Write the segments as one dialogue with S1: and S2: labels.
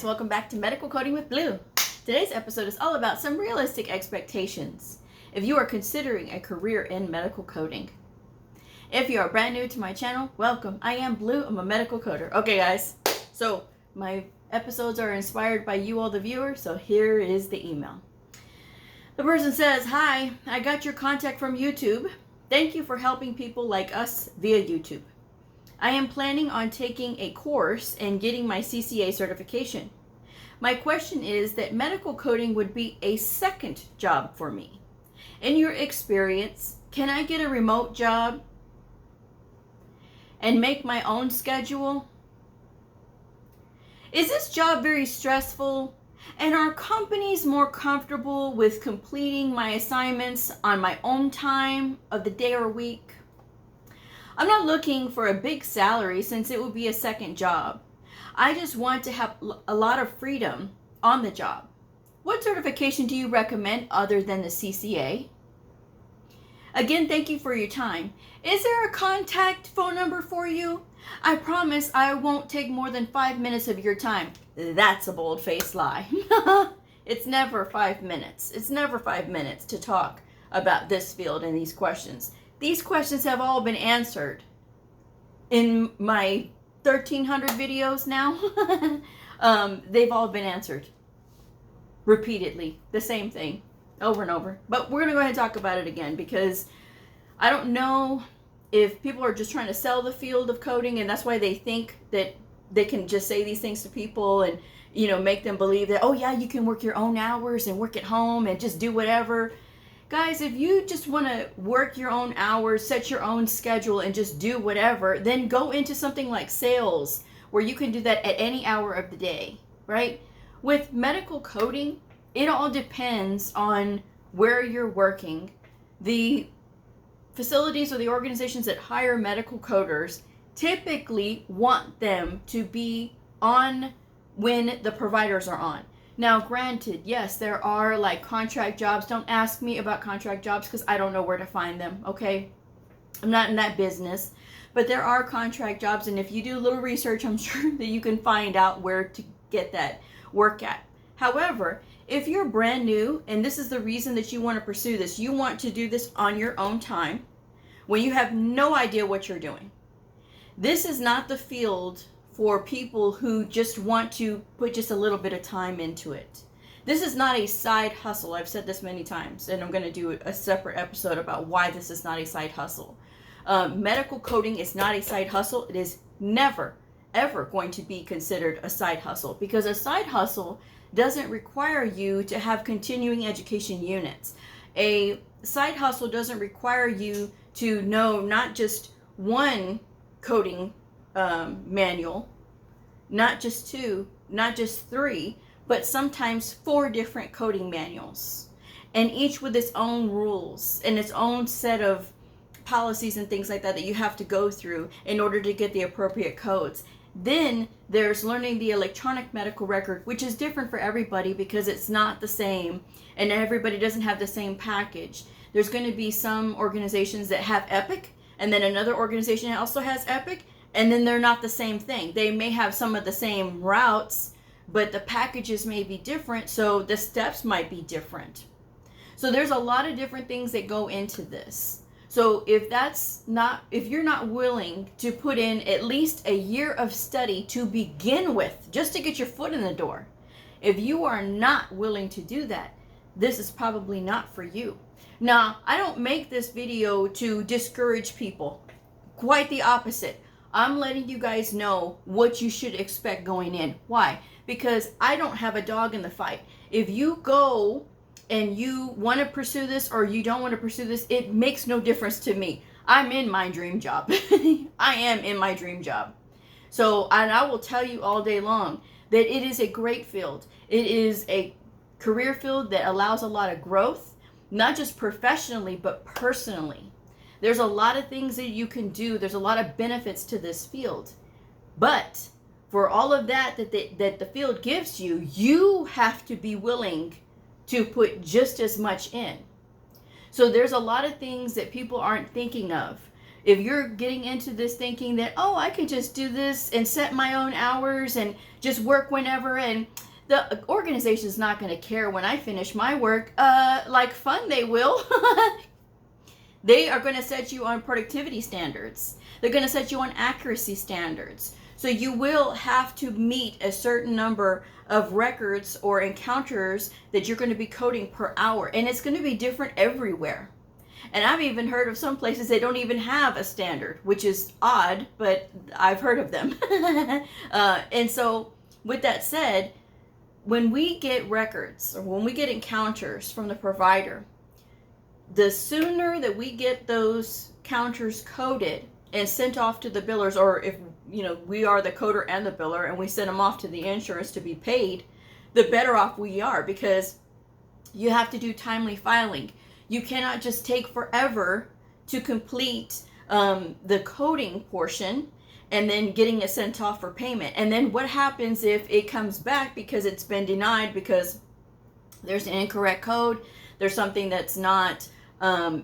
S1: guys, welcome back to Medical Coding with Blue. Today's episode is all about some realistic expectations if you are considering a career in medical coding. If you are brand new to my channel, welcome. I am Blue, I'm a medical coder. Okay guys, so my episodes are inspired by you all the viewers, so here is the email. The person says, "Hi, I got your contact from YouTube. Thank you for helping people like us via YouTube. I am planning on taking a course and getting my CCA certification. My question is that medical coding would be a second job for me. In your experience, can I get a remote job and make my own schedule? Is this job very stressful? And are companies more comfortable with completing my assignments on my own time of the day or week? I'm not looking for a big salary since it would be a second job. I just want to have a lot of freedom on the job. What certification do you recommend other than the CCA? Again, thank you for your time. Is there a contact phone number for you? I promise I won't take more than 5 minutes of your time." That's a bold-faced lie. It's never 5 minutes. It's never 5 minutes to talk about this field and these questions. These questions have all been answered in my 1,300 videos now. They've all been answered repeatedly, the same thing over and over. But we're going to go ahead and talk about it again because I don't know if people are just trying to sell the field of coding and that's why they think that they can just say these things to people and, you know, make them believe that, oh yeah, you can work your own hours and work at home and just do whatever. Guys, if you just want to work your own hours, set your own schedule, and just do whatever, then go into something like sales, where you can do that at any hour of the day, right? With medical coding, it all depends on where you're working. The facilities or the organizations that hire medical coders typically want them to be on when the providers are on. Now, granted, yes, there are like contract jobs. Don't ask me about contract jobs because I don't know where to find them, okay? I'm not in that business. But there are contract jobs, and if you do a little research, I'm sure that you can find out where to get that work at. However, if you're brand new, and this is the reason that you want to pursue this, you want to do this on your own time, when you have no idea what you're doing. This is not the field for people who just want to put just a little bit of time into it. This is not a side hustle. I've said this many times, and I'm going to do a separate episode about why this is not a side hustle. Medical coding is not a side hustle. It is never, ever going to be considered a side hustle because a side hustle doesn't require you to have continuing education units. A side hustle doesn't require you to know not just one coding manual, not just 2, not just 3, but sometimes 4 different coding manuals, and each with its own rules and its own set of policies and things like that that you have to go through in order to get the appropriate codes. Then there's learning the electronic medical record, which is different for everybody because it's not the same and everybody doesn't have the same package. There's going to be some organizations that have Epic, and then another organization also has Epic, and then they're not the same thing. They may have some of the same routes, but the packages may be different, so the steps might be different. So there's a lot of different things that go into this. So if you're not willing to put in at least a year of study to begin with, just to get your foot in the door, if you are not willing to do that, this is probably not for you. Now, I don't make this video to discourage people. Quite the opposite. I'm letting you guys know what you should expect going in. Why? Because I don't have a dog in the fight. If you go and you want to pursue this or you don't want to pursue this, it makes no difference to me. I'm in my dream job. I am in my dream job. So, and I will tell you all day long that it is a great field. It is a career field that allows a lot of growth, not just professionally, but personally. There's a lot of things that you can do. There's a lot of benefits to this field. But for all of that the field gives you, you have to be willing to put just as much in. So there's a lot of things that people aren't thinking of. If you're getting into this thinking that, oh, I could just do this and set my own hours and just work whenever, and the organization is not going to care when I finish my work, like fun they will. They are going to set you on productivity standards. They're going to set you on accuracy standards. So you will have to meet a certain number of records or encounters that you're going to be coding per hour. And it's going to be different everywhere. And I've even heard of some places they don't even have a standard, which is odd, but I've heard of them. And so with that said, when we get records or when we get encounters from the provider, the sooner that we get those counters coded and sent off to the billers, or if we are the coder and the biller and we send them off to the insurance to be paid, the better off we are, because you have to do timely filing. You cannot just take forever to complete the coding portion and then getting it sent off for payment. And then what happens if it comes back because it's been denied because there's an incorrect code, there's something that's not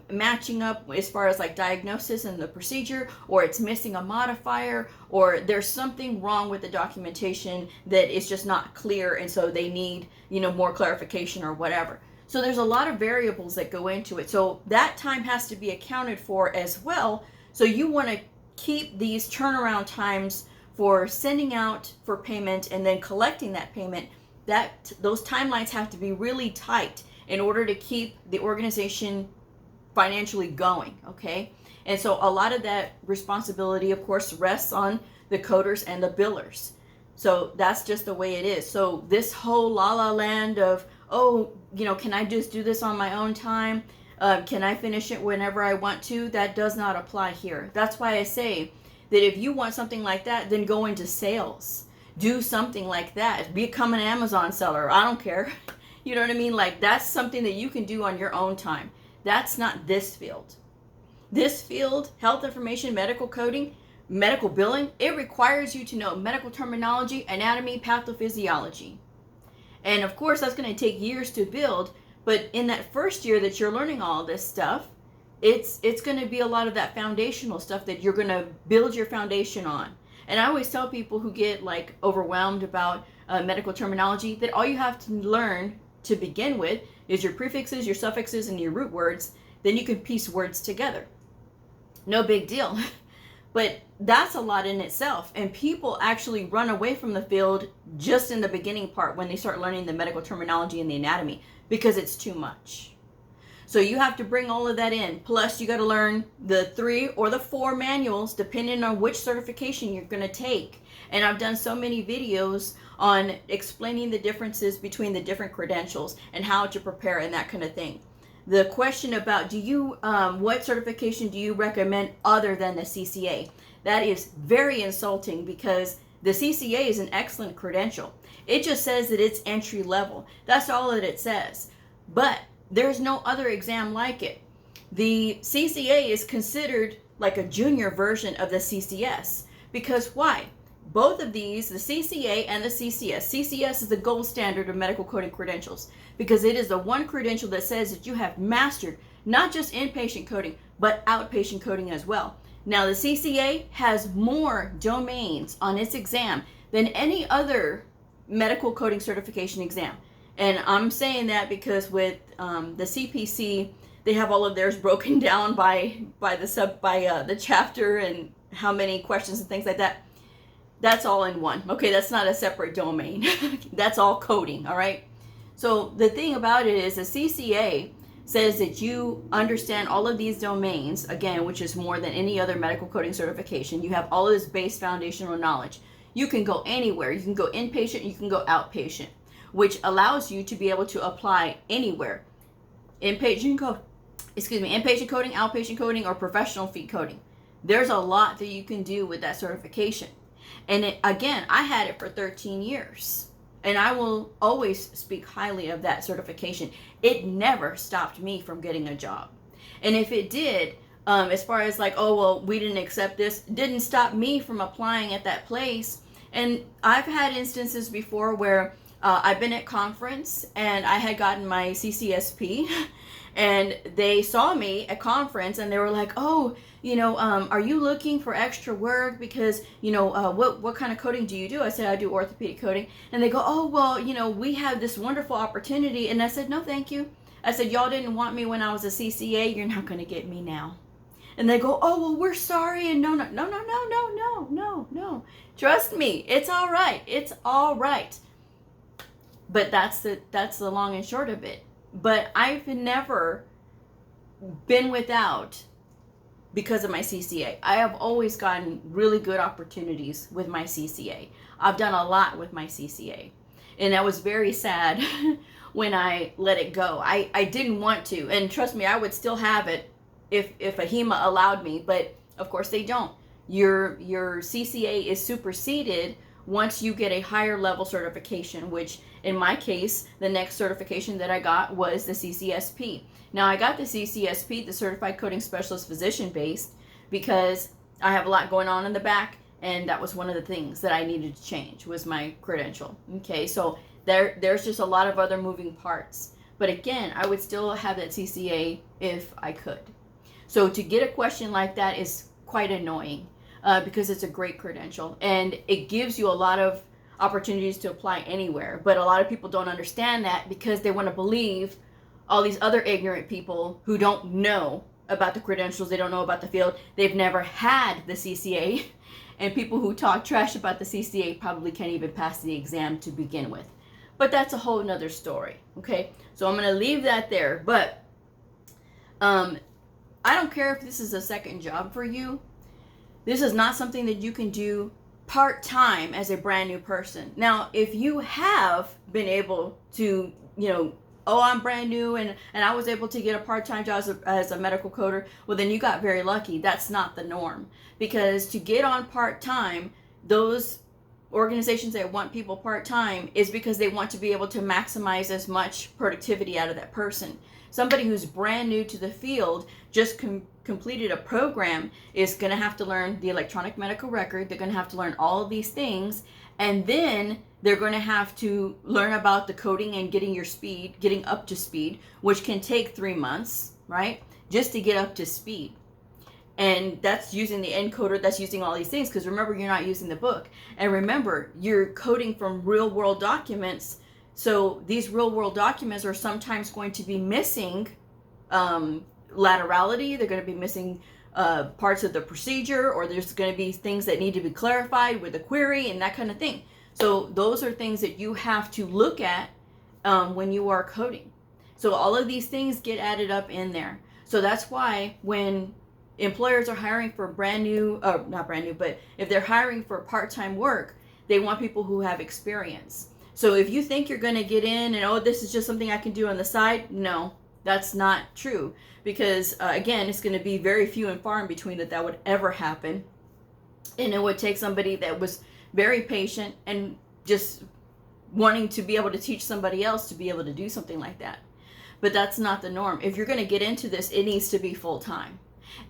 S1: matching up as far as like diagnosis and the procedure, or it's missing a modifier, or there's something wrong with the documentation that is just not clear, and so they need more clarification or whatever. So there's a lot of variables that go into it. So that time has to be accounted for as well. So you want to keep these turnaround times for sending out for payment and then collecting that payment. Those timelines have to be really tight in order to keep the organization financially going, okay? And so a lot of that responsibility, of course, rests on the coders and the billers. So that's just the way it is. So this whole la-la land of, oh, can I just do this on my own time? Can I finish it whenever I want to? That does not apply here. That's why I say that if you want something like that, then go into sales. Do something like that. Become an Amazon seller. I don't care. You know what I mean? Like, that's something that you can do on your own time. That's not this field. This field, health information, medical coding, medical billing, it requires you to know medical terminology, anatomy, pathophysiology. And of course, that's going to take years to build. But in that first year that you're learning all this stuff, it's going to be a lot of that foundational stuff that you're going to build your foundation on. And I always tell people who get like overwhelmed about medical terminology that all you have to learn to begin with is your prefixes, your suffixes, and your root words. Then you can piece words together. No big deal. But that's a lot in itself. And people actually run away from the field just in the beginning part when they start learning the medical terminology and the anatomy, because it's too much. So you have to bring all of that in. Plus, you got to learn the 3 or the 4 manuals, depending on which certification you're going to take. And I've done so many videos on explaining the differences between the different credentials and how to prepare and that kind of thing. The question about what certification do you recommend other than the CCA? That is very insulting, because the CCA is an excellent credential. It just says that it's entry level. That's all that it says. But there's no other exam like it. The CCA is considered like a junior version of the CCS. Because why? Both of these, the CCA and the CCS. CCS is the gold standard of medical coding credentials, because it is the one credential that says that you have mastered not just inpatient coding, but outpatient coding as well. Now, the CCA has more domains on its exam than any other medical coding certification exam. And I'm saying that because with the CPC, they have all of theirs broken down by the chapter and how many questions and things like that. That's all in one. Okay, that's not a separate domain. That's all coding, all right? So the thing about it is the CCA says that you understand all of these domains, again, which is more than any other medical coding certification. You have all of this base foundational knowledge. You can go anywhere. You can go inpatient, you can go outpatient, which allows you to be able to apply anywhere. Inpatient coding, outpatient coding, or professional fee coding. There's a lot that you can do with that certification. And again, I had it for 13 years. And I will always speak highly of that certification. It never stopped me from getting a job. And if it did, as far as like, oh, well, we didn't accept this, didn't stop me from applying at that place And I've had instances before where I've been at conference and I had gotten my CCSP and they saw me at conference and they were like, oh, are you looking for extra work? Because, what kind of coding do you do? I said, I do orthopedic coding. And they go, oh, well, we have this wonderful opportunity. And I said, no, thank you. I said, y'all didn't want me when I was a CCA. You're not going to get me now. And they go, oh, well, we're sorry. And no. Trust me, it's all right. It's all right. But that's the long and short of it. But I've never been without because of my CCA. I have always gotten really good opportunities with my CCA. I've done a lot with my CCA. And I was very sad when I let it go. I didn't want to. And trust me, I would still have it if AHIMA allowed me. But of course they don't. Your CCA is superseded once you get a higher level certification, which in my case, the next certification that I got was the CCSP. Now I got the CCSP, the Certified Coding Specialist Physician based, because I have a lot going on in the back, and that was one of the things that I needed to change was my credential. Okay, so there's just a lot of other moving parts. But again, I would still have that CCA if I could. So to get a question like that is quite annoying. Because it's a great credential and it gives you a lot of opportunities to apply anywhere. But a lot of people don't understand that because they want to believe all these other ignorant people who don't know about the credentials, they don't know about the field, they've never had the CCA, and people who talk trash about the CCA probably can't even pass the exam to begin with. But that's a whole nother story, okay? So I'm going to leave that there. But I don't care if this is a second job for you. This is not something that you can do part-time as a brand new person. Now, if you have been able to, I'm brand new and I was able to get a part-time job as a medical coder, well, then you got very lucky. That's not the norm. Because to get on part-time, those organizations that want people part-time is because they want to be able to maximize as much productivity out of that person. Somebody who's brand new to the field, just completed a program, is going to have to learn the electronic medical record. They're going to have to learn all of these things. And then they're going to have to learn about the coding and getting up to speed, which can take 3 months, right? Just to get up to speed. And that's using the encoder, that's using all these things. Because remember, you're not using the book. And remember, you're coding from real world documents. So these real world documents are sometimes going to be missing laterality. They're going to be missing parts of the procedure, or there's going to be things that need to be clarified with the query and that kind of thing. So those are things that you have to look at when you are coding. So all of these things get added up in there. So that's why when employers are hiring for not brand new, but if they're hiring for part-time work, they want people who have experience. So if you think you're going to get in and, this is just something I can do on the side, no, that's not true. Because, again, it's going to be very few and far in between that would ever happen. And it would take somebody that was very patient and just wanting to be able to teach somebody else to be able to do something like that. But that's not the norm. If you're going to get into this, it needs to be full-time.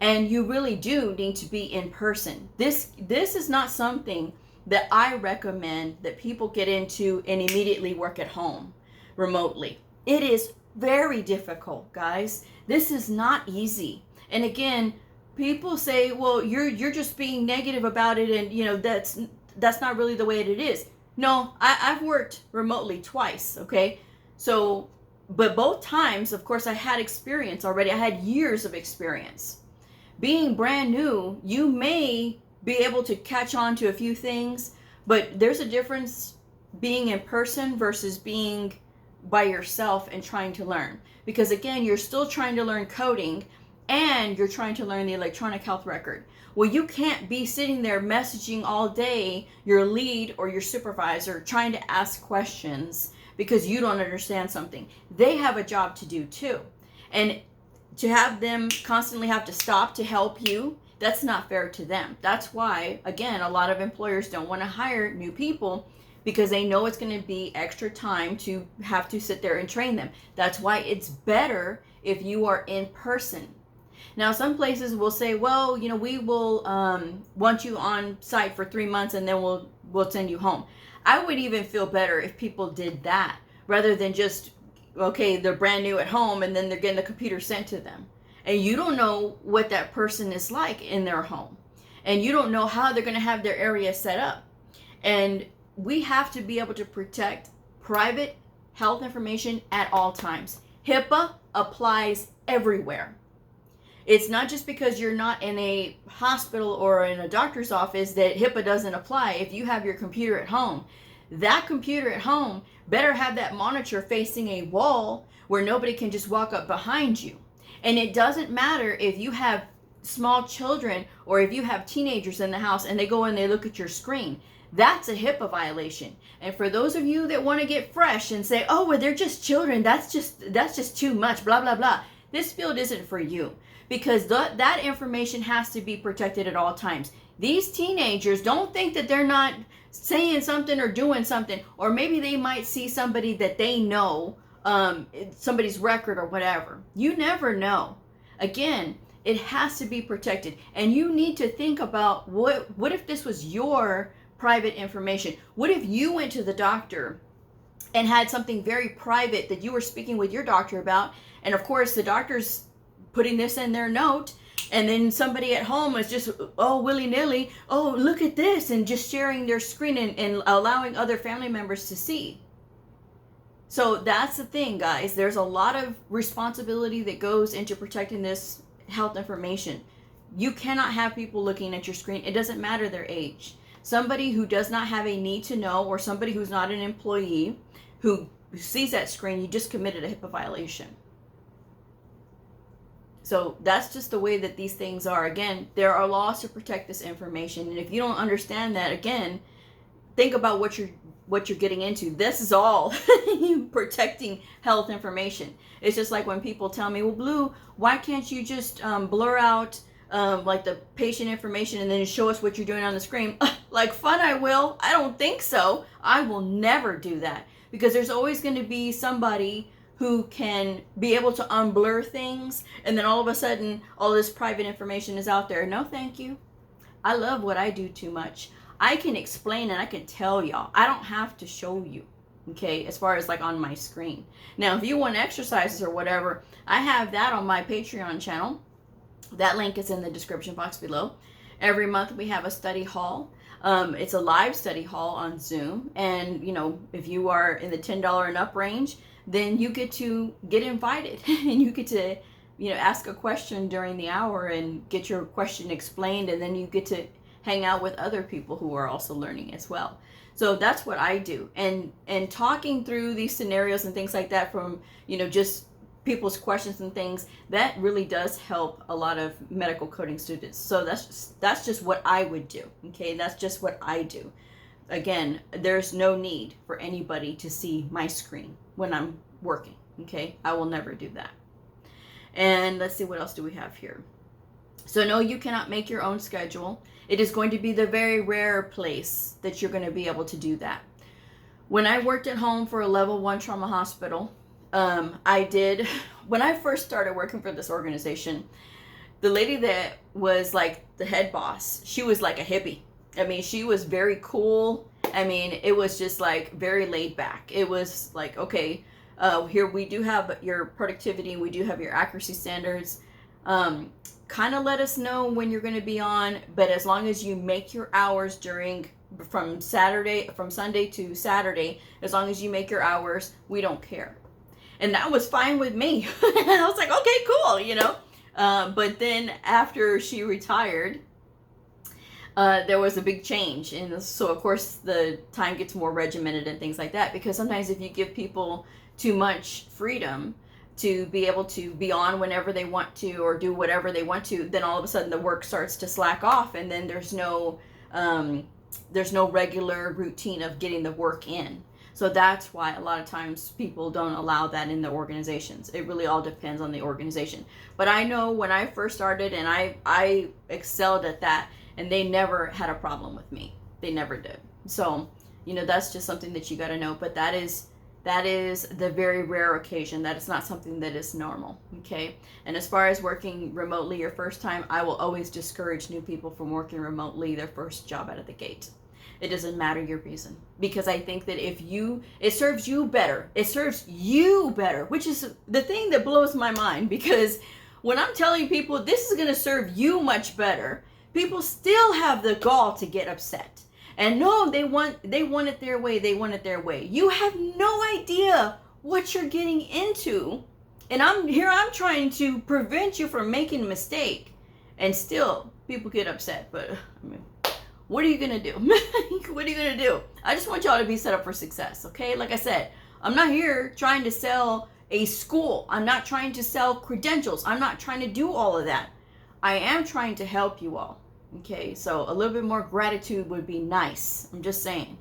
S1: And you really do need to be in person. This is not something that I recommend that people get into and immediately work at home remotely. It is very difficult, guys. This is not easy. And again, people say, well, you're just being negative about it, and that's not really the way it is. No, I've worked remotely twice, okay? So, but both times, of course, I had experience already. I had years of experience. Being brand new, you may be able to catch on to a few things, but there's a difference being in person versus being by yourself and trying to learn. Because again, you're still trying to learn coding and you're trying to learn the electronic health record. Well, you can't be sitting there messaging all day your lead or your supervisor trying to ask questions because you don't understand something. They have a job to do too. And to have them constantly have to stop to help you, that's not fair to them. That's why, again, a lot of employers don't want to hire new people because they know it's going to be extra time to have to sit there and train them. That's why it's better if you are in person. Now, some places will say, well, we will want you on site for 3 months and then we'll send you home. I would even feel better if people did that rather than just, okay, they're brand new at home and then they're getting the computer sent to them. And you don't know what that person is like in their home. And you don't know how they're going to have their area set up. And we have to be able to protect private health information at all times. HIPAA applies everywhere. It's not just because you're not in a hospital or in a doctor's office that HIPAA doesn't apply. If you have your computer at home, that computer at home better have that monitor facing a wall where nobody can just walk up behind you. And it doesn't matter if you have small children or if you have teenagers in the house and they go and they look at your screen. That's a HIPAA violation. And for those of you that want to get fresh and say, oh, well, they're just children, that's just too much, blah, blah, blah. This field isn't for you, because that information has to be protected at all times. These teenagers, don't think that they're not saying something or doing something, or maybe they might see somebody that they know, somebody's record or whatever. You never know. Again, it has to be protected. And you need to think about what if this was your private information? What if you went to the doctor and had something very private that you were speaking with your doctor about, and of course the doctor's putting this in their note, and then somebody at home is just, oh, willy-nilly, oh, look at this, and just sharing their screen and allowing other family members to see. So that's the thing, guys. There's a lot of responsibility that goes into protecting this health information. You cannot have people looking at your screen. It doesn't matter their age. Somebody who does not have a need to know, or somebody who's not an employee who sees that screen, you just committed a HIPAA violation. So that's just the way that these things are. Again, there are laws to protect this information. And if you don't understand that, again, think about what you're getting into. This is all protecting health information. It's just like when people tell me, well, Blue, why can't you just blur out like the patient information and then show us what you're doing on the screen? Like fun, I will. I don't think so. I will never do that, because there's always going to be somebody who can be able to unblur things, and then all of a sudden all this private information is out there. No, thank you. I love what I do too much. I can explain and I can tell y'all. I don't have to show you, okay, as far as like on my screen. Now, if you want exercises or whatever, I have that on my Patreon channel. That link is in the description box below. Every month we have a study hall. It's a live study hall on Zoom. And, if you are in the $10 and up range, then you get to get invited and you get to, ask a question during the hour and get your question explained. And then you get to hang out with other people who are also learning as well. So that's what I do. And talking through these scenarios and things like that from, just people's questions and things, that really does help a lot of medical coding students. So that's just what I would do. Okay, that's just what I do. Again, there's no need for anybody to see my screen when I'm working. Okay, I will never do that. And let's see, what else do we have here? So no, you cannot make your own schedule. It is going to be the very rare place that you're going to be able to do that. When I worked at home for a level 1 trauma hospital, when I first started working for this organization, the lady that was like the head boss, she was like a hippie. I mean, she was very cool. I mean, it was just like very laid back. It was like, okay, here we do have your productivity, we do have your accuracy standards. Kind of let us know when you're going to be on, but as long as you make your hours from Sunday to Saturday, as long as you make your hours, we don't care. And that was fine with me. I was like, okay, cool, But then after she retired, there was a big change. And so, of course, the time gets more regimented and things like that. Because sometimes if you give people too much freedom to be able to be on whenever they want to or do whatever they want to, then all of a sudden the work starts to slack off. And then there's no regular routine of getting the work in. So that's why a lot of times people don't allow that in the organizations. It really all depends on the organization. But I know when I first started, and I excelled at that, and they never had a problem with me. They never did. So, that's just something that you got to know. But that is That is the very rare occasion. That is not something that is normal, okay? And as far as working remotely your first time, I will always discourage new people from working remotely their first job out of the gate. It doesn't matter your reason, because I think that it serves you better. It serves you better, which is the thing that blows my mind, because when I'm telling people this is going to serve you much better, people still have the gall to get upset. And no, they want it their way. They want it their way. You have no idea what you're getting into. And I'm trying to prevent you from making a mistake. And still, people get upset. But, I mean, what are you going to do? What are you going to do? I just want y'all to be set up for success, okay? Like I said, I'm not here trying to sell a school. I'm not trying to sell credentials. I'm not trying to do all of that. I am trying to help you all. Okay, so a little bit more gratitude would be nice. I'm just saying.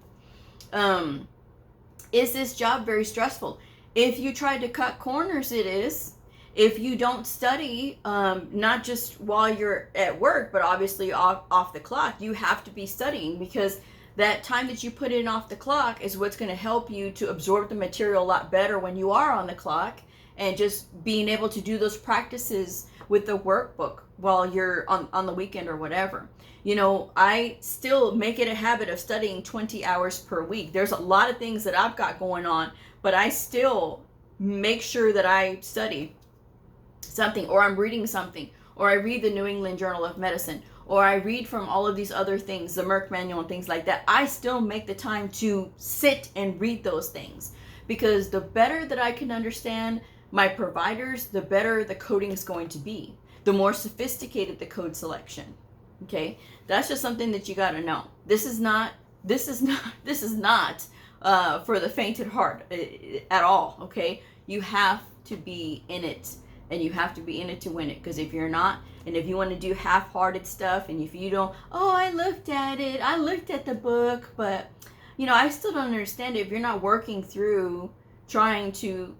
S1: Is this job very stressful? If you try to cut corners, it is. If you don't study, not just while you're at work, but obviously off the clock, you have to be studying, because that time that you put in off the clock is what's going to help you to absorb the material a lot better when you are on the clock, and just being able to do those practices with the workbook while you're on the weekend or whatever. You know, I still make it a habit of studying 20 hours per week. There's a lot of things that I've got going on, but I still make sure that I study something, or I'm reading something, or I read the New England Journal of Medicine, or I read from all of these other things, the Merck Manual and things like that. I still make the time to sit and read those things, because the better that I can understand my providers, the better the coding is going to be. The more sophisticated the code selection. Okay, that's just something that you got to know. This is not for the faint at heart at all. Okay, you have to be in it, and you have to be in it to win it. Because if you're not, and if you want to do half-hearted stuff, and if you don't, oh, I looked at it, I looked at the book, but you know, I still don't understand it. If you're not working through trying to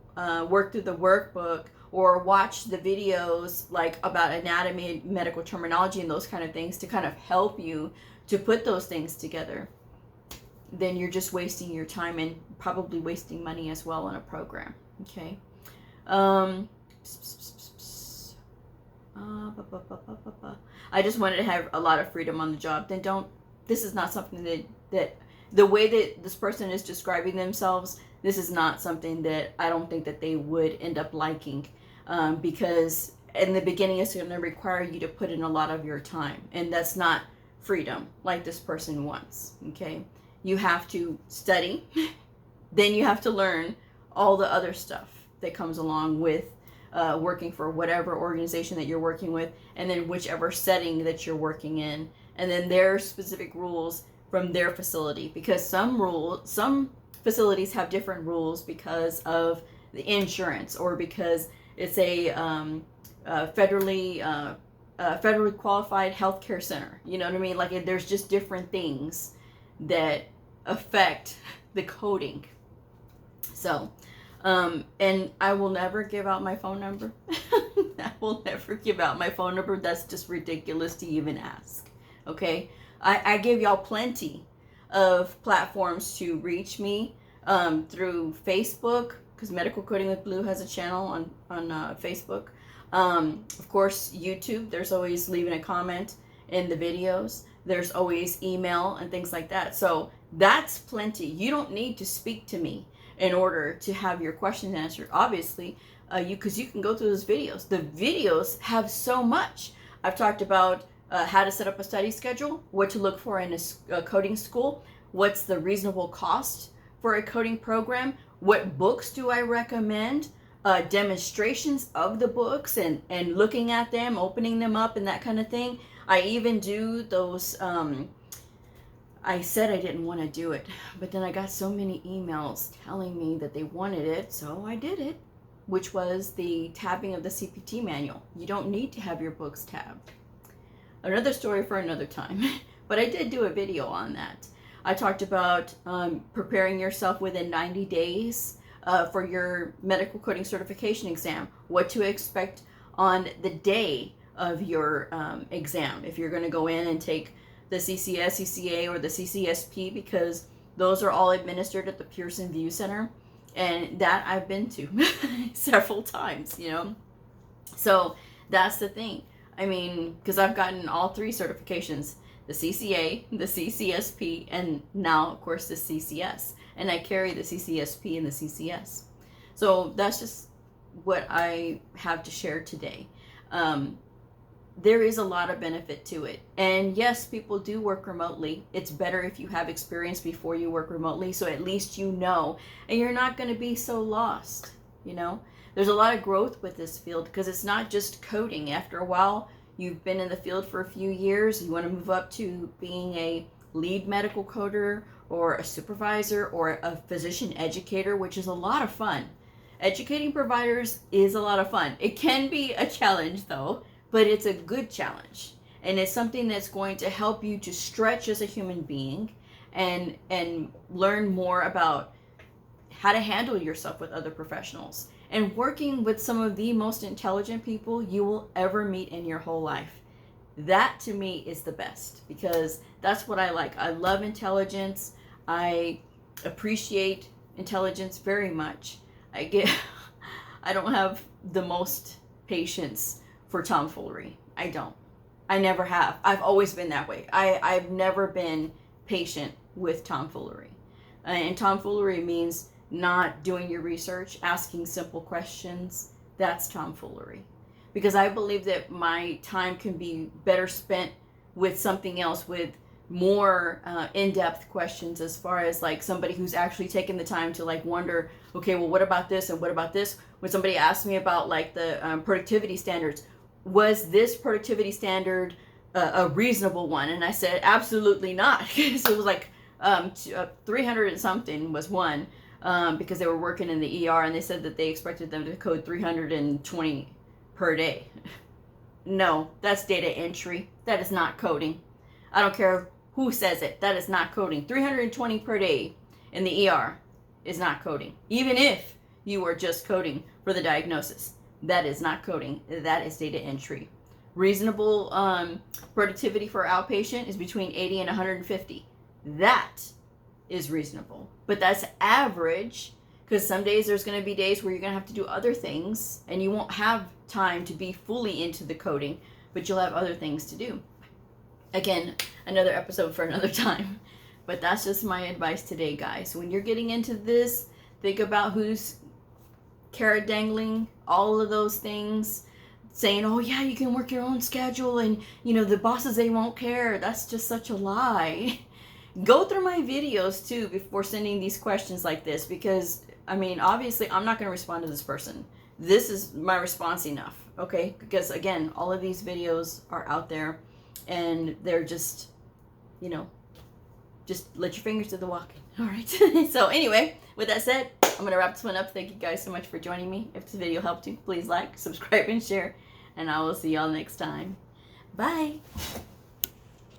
S1: work through the workbook, or watch the videos like about anatomy, medical terminology, and those kind of things to kind of help you to put those things together, then you're just wasting your time and probably wasting money as well on a program. Okay. I just wanted to have a lot of freedom on the job. Then this is not something that the way that this person is describing themselves, this is not something that I don't think that they would end up liking, because in the beginning it's going to require you to put in a lot of your time, and that's not freedom like this person wants. Okay, you have to study, then you have to learn all the other stuff that comes along with working for whatever organization that you're working with, and then whichever setting that you're working in, and then their specific rules from their facility, because some facilities have different rules because of the insurance, or because it's a federally qualified healthcare center. You know what I mean? Like, there's just different things that affect the coding. So, and I will never give out my phone number. I will never give out my phone number. That's just ridiculous to even ask. Okay? I give y'all plenty of platforms to reach me through Facebook, because Medical Coding with Blue has a channel on Facebook. Of course, YouTube, there's always leaving a comment in the videos. There's always email and things like that. So that's plenty. You don't need to speak to me in order to have your questions answered, obviously, because you can go through those videos. The videos have so much. I've talked about how to set up a study schedule, what to look for in a coding school, what's the reasonable cost for a coding program, what books do I recommend, demonstrations of the books and looking at them, opening them up and that kind of thing. I even do those, I said I didn't want to do it, but then I got so many emails telling me that they wanted it, so I did it, which was the tabbing of the CPT manual. You don't need to have your books tabbed. Another story for another time, but I did do a video on that. I talked about preparing yourself within 90 days for your medical coding certification exam, what to expect on the day of your exam, if you're going to go in and take the CCS, CCA, or the CCSP, because those are all administered at the Pearson View Center. And that I've been to several times, you know. So that's the thing. I mean, because I've gotten all 3 certifications, the CCA, the CCSP, and now, of course, the CCS. And I carry the CCSP and the CCS. So that's just what I have to share today. There is a lot of benefit to it. And yes, people do work remotely. It's better if you have experience before you work remotely, so at least you know, and you're not going to be so lost, you know. There's a lot of growth with this field because it's not just coding. After a while, you've been in the field for a few years, you want to move up to being a lead medical coder or a supervisor or a physician educator, which is a lot of fun. Educating providers is a lot of fun. It can be a challenge though, but it's a good challenge. And it's something that's going to help you to stretch as a human being and learn more about how to handle yourself with other professionals. And working with some of the most intelligent people you will ever meet in your whole life. That to me is the best, because that's what I like. I love intelligence. I appreciate intelligence very much. I don't have the most patience for tomfoolery. I don't. I never have. I've always been that way. I've never been patient with tomfoolery. And tomfoolery means not doing your research, asking simple questions. That's tomfoolery. Because I believe that my time can be better spent with something else, with more in-depth questions, as far as like somebody who's actually taken the time to like wonder, okay, well, what about this and what about this? When somebody asked me about like the productivity standards, was this productivity standard a reasonable one? And I said, absolutely not. So it was like 300 and something was one, because they were working in the ER, and they said that they expected them to code 320 per day. No, that's data entry. That is not coding. I don't care who says it. That is not coding. 320 per day in the ER is not coding. Even if you are just coding for the diagnosis, that is not coding. That is data entry. Reasonable productivity for outpatient is between 80 and 150. That is reasonable. But that's average, because some days there's going to be days where you're going to have to do other things and you won't have time to be fully into the coding, but you'll have other things to do. Again, another episode for another time. But that's just my advice today, guys. When you're getting into this, think about who's carrot dangling, all of those things, saying, oh yeah, you can work your own schedule, and you know, the bosses, they won't care. That's just such a lie. Go through my videos too before sending these questions like this, because I mean, obviously I'm not going to respond to this person. This is my response enough, okay? Because again, all of these videos are out there, and they're just, you know, just let your fingers do the walking. All right. So anyway, with that said, I'm going to wrap this one up. Thank you guys so much for joining me. If this video helped you, please like, subscribe, and share. And I will see y'all next time. Bye.